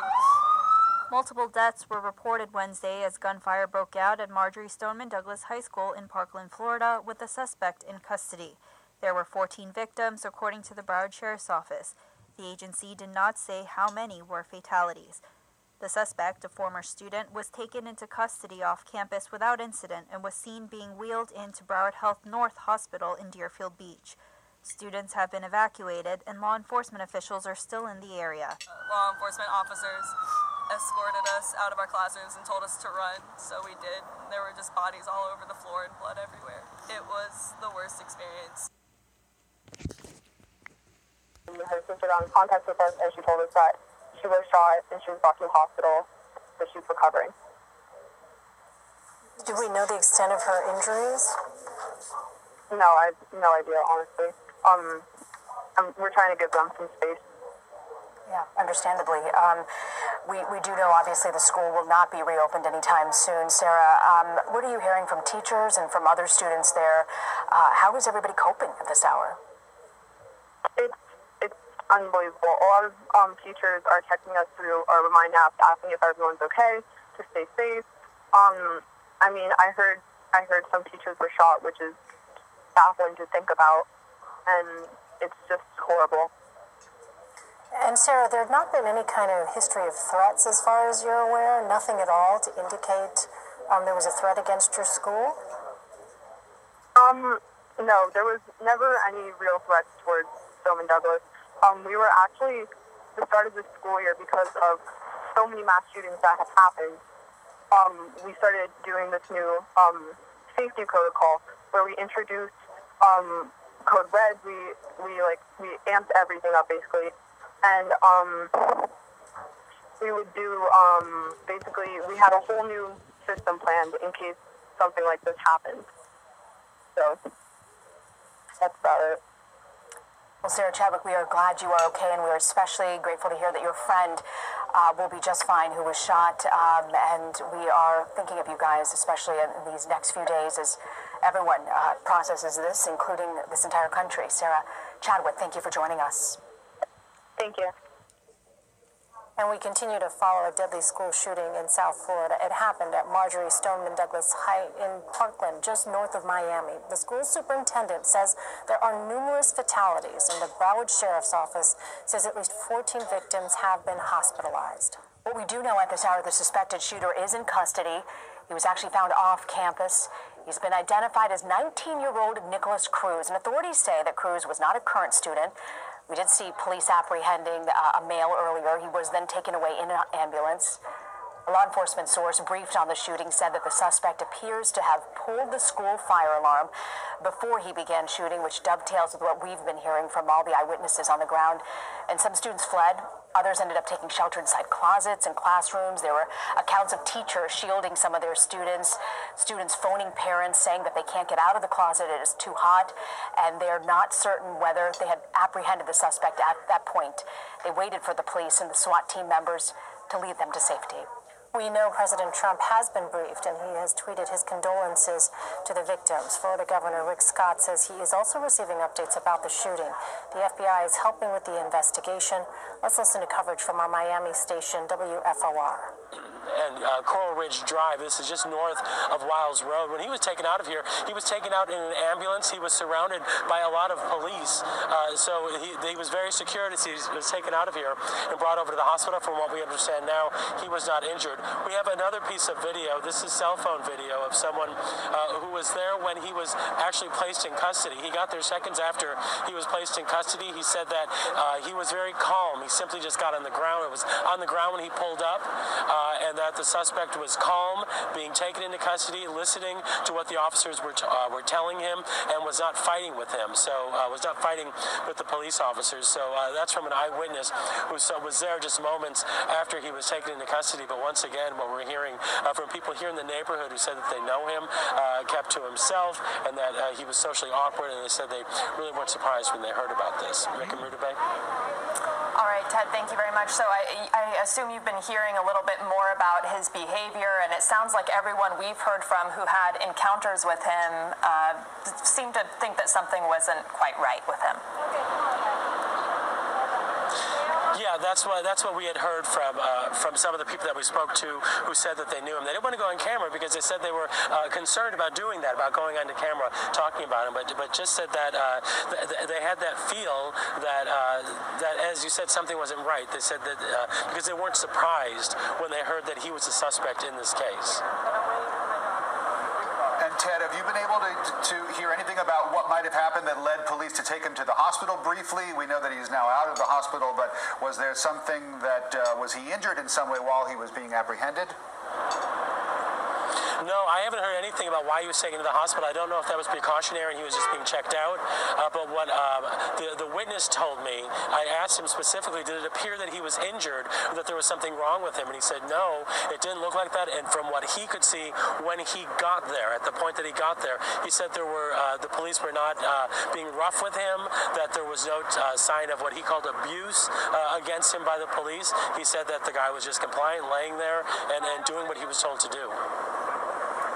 morning. Multiple deaths were reported Wednesday as gunfire broke out at Marjory Stoneman Douglas High School in Parkland, Florida, with the suspect in custody. There were 14 victims, according to the Broward Sheriff's Office. The agency did not say how many were fatalities. The suspect, a former student, was taken into custody off campus without incident and was seen being wheeled into Broward Health North Hospital in Deerfield Beach. Students have been evacuated, and law enforcement officials are still in the area. Law enforcement officers escorted us out of our classrooms and told us to run, so we did. There were just bodies all over the floor and blood everywhere. It was the worst experience. Her sister got in contact with us, and she told us that she was shot and she was brought to the hospital, but she's recovering. Do we know the extent of her injuries? No, I have no idea, honestly. We're trying to give them some space. Yeah, understandably. We do know, obviously, the school will not be reopened anytime soon. Sarah, what are you hearing from teachers and from other students there? How is everybody coping at this hour? It's unbelievable. A lot of teachers are texting us through our Remind app, asking if everyone's okay, to stay safe. I mean, I heard some teachers were shot, which is baffling to think about, and it's just horrible. And Sarah, there have not been any kind of history of threats as far as you're aware? Nothing at all to indicate there was a threat against your school? No, there was never any real threats towards Stoneman Douglas. We were actually, the start of the school year, because of so many mass shootings that have happened, we started doing this new safety protocol where we introduced Code Red. We amped everything up, basically. And we would do, basically, we had a whole new system planned in case something like this happened. So, that's about it. Well, Sarah Chadwick, we are glad you are okay, and we're especially grateful to hear that your friend will be just fine, who was shot. And we are thinking of you guys, especially in these next few days, as everyone processes this, including this entire country. Sarah Chadwick, thank you for joining us. Thank you. And we continue to follow a deadly school shooting in South Florida. It happened at Marjory Stoneman Douglas High in Parkland, just north of Miami. The school superintendent says there are numerous fatalities, and the Broward Sheriff's Office says at least 14 victims have been hospitalized. What we do know at this hour, the suspected shooter is in custody. He was actually found off campus. He's been identified as 19-year-old Nicholas Cruz, and authorities say that Cruz was not a current student. We did see police apprehending a male earlier. He was then taken away in an ambulance. A law enforcement source briefed on the shooting said that the suspect appears to have pulled the school fire alarm before he began shooting, which dovetails with what we've been hearing from all the eyewitnesses on the ground. And some students fled. Others ended up taking shelter inside closets and classrooms. There were accounts of teachers shielding some of their students, students phoning parents saying that they can't get out of the closet, it is too hot, and they're not certain whether they had apprehended the suspect at that point. They waited for the police and the SWAT team members to lead them to safety. We know President Trump has been briefed, and he has tweeted his condolences to the victims. Florida Governor Rick Scott says he is also receiving updates about the shooting. The FBI is helping with the investigation. Let's listen to coverage from our Miami station, WFOR. And Coral Ridge Drive. This is just north of Wiles Road. When he was taken out of here, he was taken out in an ambulance. He was surrounded by a lot of police. So he was very secure as he was taken out of here and brought over to the hospital. From what we understand now, he was not injured. We have another piece of video. This is cell phone video of someone who was there when he was actually placed in custody. He got there seconds after he was placed in custody. He said that he was very calm. He simply just got on the ground. It was on the ground when he pulled up, and that the suspect was calm, being taken into custody, listening to what the officers were telling him, and was not fighting with him. So was not fighting with the police officers. So that's from an eyewitness who was there just moments after he was taken into custody. But once again, what we're hearing from people here in the neighborhood who said that they know him, kept to himself, and that he was socially awkward, and they said they really weren't surprised when they heard about this. Rick and Rutabaga? All right, Ted, thank you very much. So I assume you've been hearing a little bit more about his behavior, and it sounds like everyone we've heard from who had encounters with him seemed to think that something wasn't quite right with him. Yeah, Yeah, that's what we had heard from some of the people that we spoke to who said that they knew him. They didn't want to go on camera because they said they were concerned about doing that, about going onto camera talking about him. But just said that they had that feel that as you said, something wasn't right. They said that because they weren't surprised when they heard that he was a suspect in this case. And Ted, have you been able to hear anything about what might have happened that led police to take him to the hospital briefly? We know that he's now out of the hospital, but was there something that, was he injured in some way while he was being apprehended? No, I haven't heard anything about why he was taken to the hospital. I don't know if that was precautionary and he was just being checked out. But what the witness told me, I asked him specifically, did it appear that he was injured or that there was something wrong with him? And he said, no, it didn't look like that. And from what he could see when he got there, at the point that he got there, he said there were the police were not being rough with him, that there was no sign of what he called abuse against him by the police. He said that the guy was just compliant, laying there and doing what he was told to do.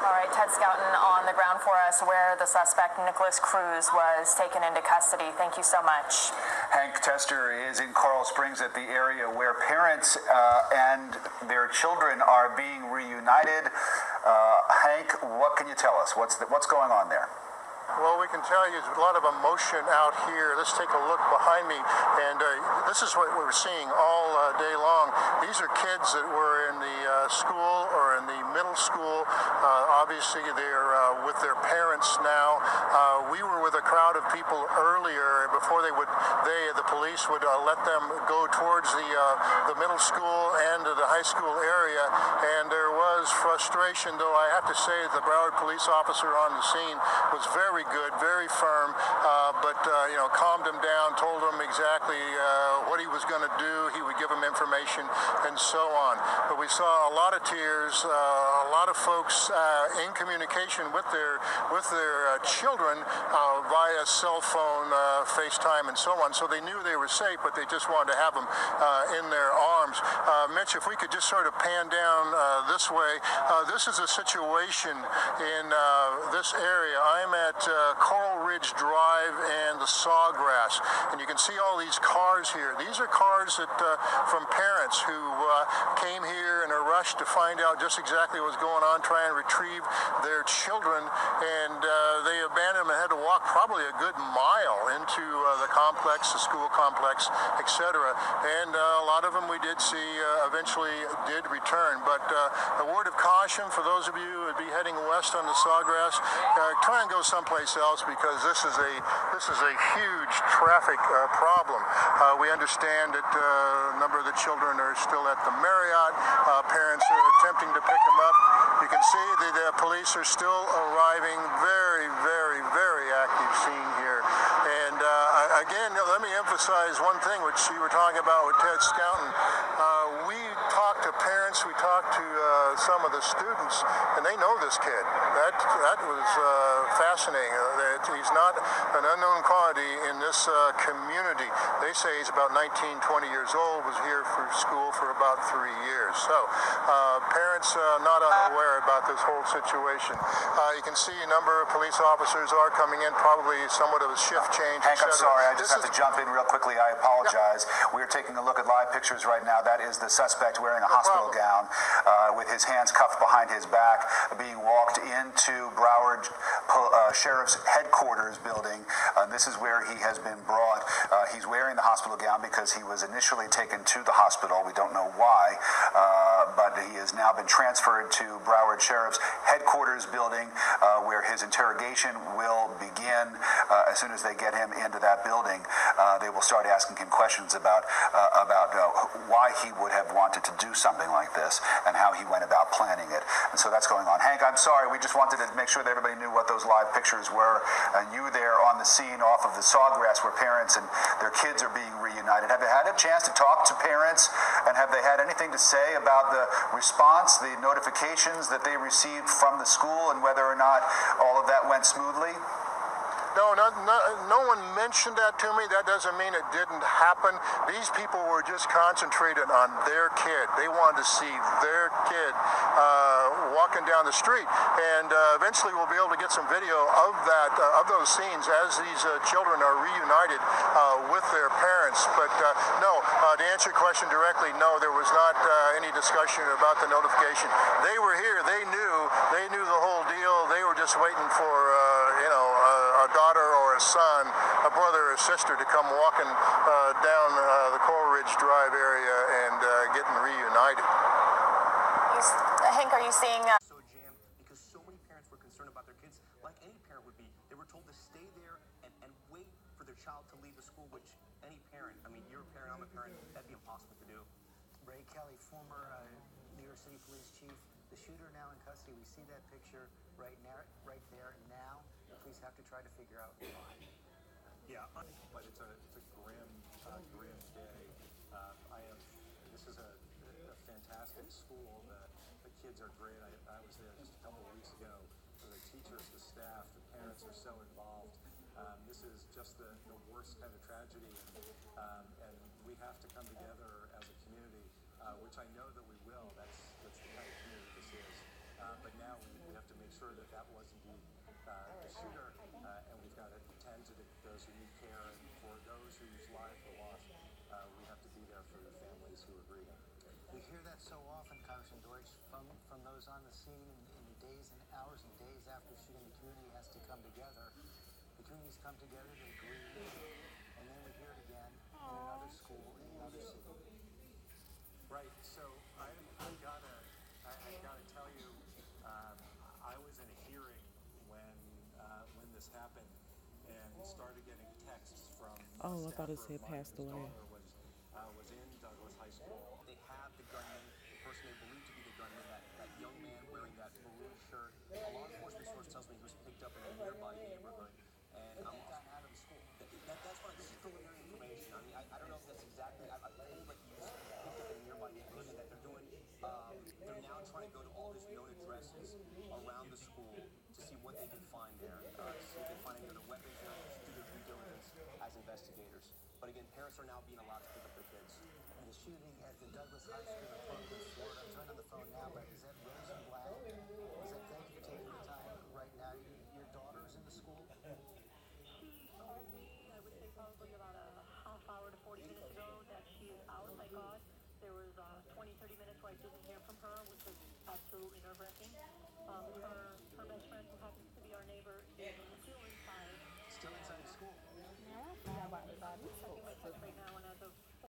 All right, Ted Scouten on the ground for us where the suspect, Nicholas Cruz, was taken into custody. Thank you so much. Hank Tester is in Coral Springs at the area where parents and their children are being reunited. Hank, what can you tell us? What's going on there? Well, we can tell you there's a lot of emotion out here. Let's take a look behind me. And this is what we're seeing all day long. These are kids that were in the school or in the middle school. Obviously, they're with their parents now. We were with a crowd of people earlier before the police would let them go towards the middle school and the high school area. And there was frustration, though I have to say the Broward police officer on the scene was very good, very firm, but calmed him down, told him exactly what he was going to do. He would give him information and so on. But we saw a lot of tears, a lot of folks in communication with their children via cell phone, FaceTime, and so on. So they knew they were safe, but they just wanted to have them in their arms. Mitch, if we could just sort of pan down this way, this is a situation in this area. I'm at Coral Ridge Drive and the Sawgrass, and you can see all these cars here. These are cars that from parents who came here in a rush to find out just exactly what was going on, try and retrieve their children, and they abandoned them and had to walk probably a good mile into the complex, the school complex, etc. And a lot of them we did see eventually did return. But a word of caution for those of you who would be heading west on the Sawgrass, try and go someplace else because this is a huge traffic problem. We understand that a number of the children are still at the Marriott. Parents are attempting to pick them up. You can see the police are still arriving. Very, very, very active scene here. And again, let me emphasize one thing, which you were talking about with Ted Scouten. We talked to parents, we talked to some of the students, and they know this kid. That was fascinating. He's not an unknown quantity in this community. They say he's about 19, 20 years old, was here for school for about 3 years. So parents not unaware about this whole situation. You can see a number of police officers are coming in, probably somewhat of a shift change. Hank, I'm sorry, I just have to jump in real quickly. I apologize. Yeah. We're taking a look at live pictures right now. That is the suspect wearing a hospital gown with his hands cuffed behind his back, being walked into Broward Sheriff's headquarters building. This is where he has been brought. He's wearing the hospital gown because he was initially taken to the hospital. We don't know why, but he has now been transferred to Broward Sheriff's headquarters building where his interrogation will begin. As soon as they get him into that building, they will start asking him questions about why he would have wanted to do something like this and how he went about planning it. And so that's going on. Hank, I'm sorry. We just wanted to make sure that everybody knew what those live pictures were. And you there on the scene off of the Sawgrass where parents and their kids are being reunited. Have you had a chance to talk to parents, and have they had anything to say about the response, the notifications that they received from the school, and whether or not all of that went smoothly? No, no one mentioned that to me. That doesn't mean it didn't happen. These people were just concentrated on their kid. They wanted to see their kid walking down the street. And eventually we'll be able to get some video of that, of those scenes as these children are reunited with their parents. But no, to answer your question directly, no, there was not any discussion about the notification. They were here. They knew the whole deal. They were just waiting for, a daughter or a son, a brother or sister to come walking down the Coral Ridge Drive area and getting reunited. Hank, are you seeing... So jammed because so many parents were concerned about their kids, like any parent would be. They were told to stay there and wait for their child to leave the school, which any parent, I mean, you're a parent, I'm a parent, that'd be impossible to do. Ray Kelly, former New York City police chief, the shooter now in custody. We see that picture right there now. Police have to try to figure out why. Yeah, but it's a grim day. This is a fantastic school. The kids are great. I was there just a couple of weeks ago. The teachers, the staff, the parents are so involved. This is just the worst kind of tragedy, and we have to come together as a community, which I know that we will. That's the kind of community this is. But now we have to make sure that was indeed the shooter, and we've got to tend to those who need care, and for those whose lives were lost, we have to be there for the families who are grieving. We hear that so often, Congressman Deutsch, from those on the scene in the days and hours and days after shooting. The community has to come together. The communities come together, they grieve, and then we hear it again in another school, in another city. Right. So I gotta tell you, I was in a hearing when this happened, and started getting texts from. Oh, I thought it said passed away. Was in Douglas High School. They have the gunman, the person they believe to be the gunman, that young man wearing that maroon shirt. A law enforcement source tells me he was picked up in a nearby neighborhood, and I'm out of the school. That's why this is preliminary information. I mean, I don't know if that's exactly. I believe like he was picked up in a nearby neighborhood, and that they're doing. They're now trying to go to all these known addresses around the school to see what they can find there. See if they find any other weapons, do their due diligence as investigators. But again, parents are now being allowed to pick up their kids. And the shooting at the Douglas High School in Parkland, Florida. I'm turned on the phone now, but is that Rose and Black? Thank you for taking the time right now. Your daughter's in the school? She told me, I would say probably about a half hour to 40 minutes ago, that she is out. My God, there was 20-30 minutes where I didn't hear from her, which was absolutely nerve-wracking. Her best friend, who happens to be our neighbor, is still inside. Still inside the school? Yeah, about the body. Checking my text right now.